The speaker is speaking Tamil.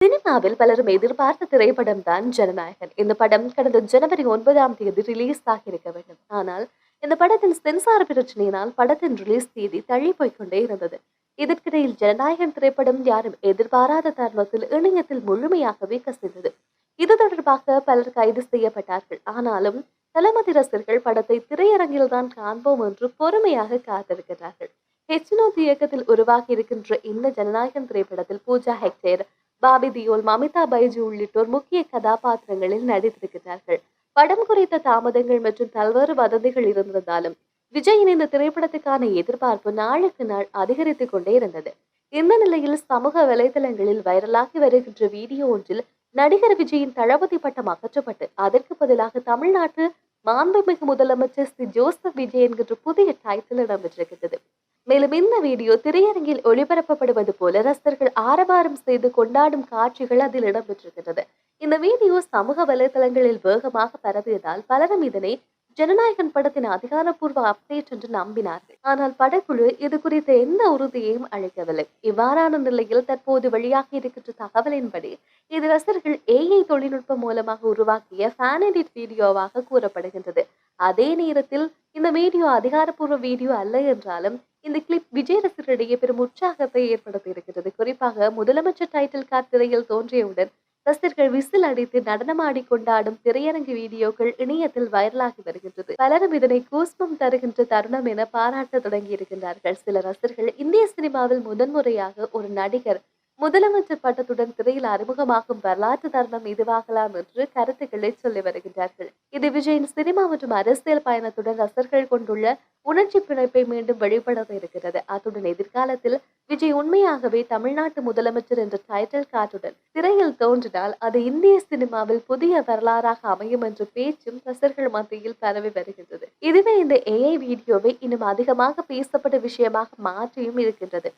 சினிமாவில் பலரும் எதிர்பார்த்த திரைப்படம் தான் ஜனநாயகன். இந்த படம் கடந்த ஜனவரி 9ஆம் தேதி ரிலீஸ் ஆகியிருக்க வேண்டும். ஆனால் இந்த படத்தின் சென்சார் பிரச்சனையினால் படத்தின் ரிலீஸ் தேதி தள்ளி போய்க்கொண்டே இருந்தது. இதற்கிடையில் ஜனநாயகன் திரைப்படம் யாரும் எதிர்பாராத தருணத்தில் இணையத்தில் முழுமையாகவே கசிந்தது. இது தொடர்பாக பலர் கைது செய்யப்பட்டார்கள். ஆனாலும் தளபதி ரசிகர்கள் படத்தை திரையரங்கில் தான் காண்போம் என்று பொறுமையாக காத்திருக்கிறார்கள். ஹெச்னோத் இயக்கத்தில் உருவாகி இருக்கின்ற இந்த ஜனநாயகன் திரைப்படத்தில் பூஜா ஹெக்டேர், பாபி தியோல், மமிதா பைஜு உள்ளிட்டோர் முக்கிய கதாபாத்திரங்களில் நடித்திருக்கிறார்கள். படம் குறித்த தாமதங்கள் மற்றும் பல்வேறு வதந்திகள் இருந்திருந்தாலும் விஜயின் இந்த திரைப்படத்துக்கான எதிர்பார்ப்பு நாளுக்கு நாள் அதிகரித்துக் கொண்டே இருந்தது. இந்த நிலையில் சமூக வலைதளங்களில் வைரலாகி வருகின்ற வீடியோ ஒன்றில் நடிகர் விஜயின் தளபதி பட்டம் அகற்றப்பட்டு அதற்கு பதிலாக தமிழ்நாட்டு மாண்புமிகு முதலமைச்சர் சி ஜோசப் விஜய் என்கின்ற புதிய டைட்டில் இடம்பெற்றிருக்கிறது. மேலும் இந்த வீடியோ திரையரங்கில் ஒளிபரப்பப்படுவது போல ரசிகர்கள் ஆரவாரம் செய்து கொண்டாடும் காட்சிகள் அதில் இடம்பெற்றிருக்கிறது. இந்த வீடியோ சமூக வலைதளங்களில் வேகமாக பரவியதால் பலரும் இதனை ஜனநாயகன் படத்தின் அதிகாரப்பூர்வ அப்டேட் என்று நம்பினார்கள். ஆனால் படக்குழு இது குறித்த எந்த உறுதியையும் அளிக்கவில்லை. இவ்வாறான நிலையில் தற்போது வெளியாகி இருக்கின்ற தகவலின்படி இது ரசிகர்கள் ஏஐ தொழில்நுட்பம் மூலமாக உருவாக்கிய ஃபேன் எடிட் வீடியோவாக கூறப்படுகின்றது. அதே நேரத்தில் இந்த வீடியோ அதிகாரப்பூர்வ வீடியோ அல்ல என்றாலும் இந்த கிளிப் விஜய் ரசிகர்களிடையே பெரும் உற்சாகத்தை ஏற்படுத்தி இருக்கிறது. குறிப்பாக முதலமைச்சர் டைட்டில் கார்டு திரையில் தோன்றியவுடன் ரசிகர்கள் விசில் அடித்து நடனமாடி கொண்டாடும் திரையரங்கு வீடியோக்கள் இணையத்தில் வைரலாகி வருகின்றது. பலரும் இதனை கூஸ்பம் தருகின்ற தருணம் என பாராட்ட தொடங்கி இருக்கின்றார்கள். சில ரசிகர்கள் இந்திய சினிமாவில் முதன்முறையாக ஒரு நடிகர் முதலமைச்சர் பட்டத்துடன் திரையில் அறிமுகமாகும் வரலாற்று தருணம் இதுவாகலாம் என்று கருத்துக்களை சொல்லி வருகின்றார்கள். இது விஜயின் சினிமா மற்றும் அரசியல் பயணத்துடன் ரசிகர்கள் கொண்டுள்ள உணர்ச்சி பிணைப்பை மீண்டும் வெளிப்படுத்த இருக்கிறது. அத்துடன் எதிர்காலத்தில் விஜய் உண்மையாகவே தமிழ்நாட்டு முதலமைச்சர் என்ற டைட்டில் கார்டுடன் திரையில் தோன்றினால் அது இந்திய சினிமாவில் புதிய வரலாறாக அமையும் என்ற பேச்சும் ரசிகர்கள் மத்தியில் பரவி வருகின்றது. இதுவே இந்த ஏஐ வீடியோவை இன்னும் அதிகமாக பேசப்பட்ட விஷயமாக மாற்றியும் இருக்கின்றது.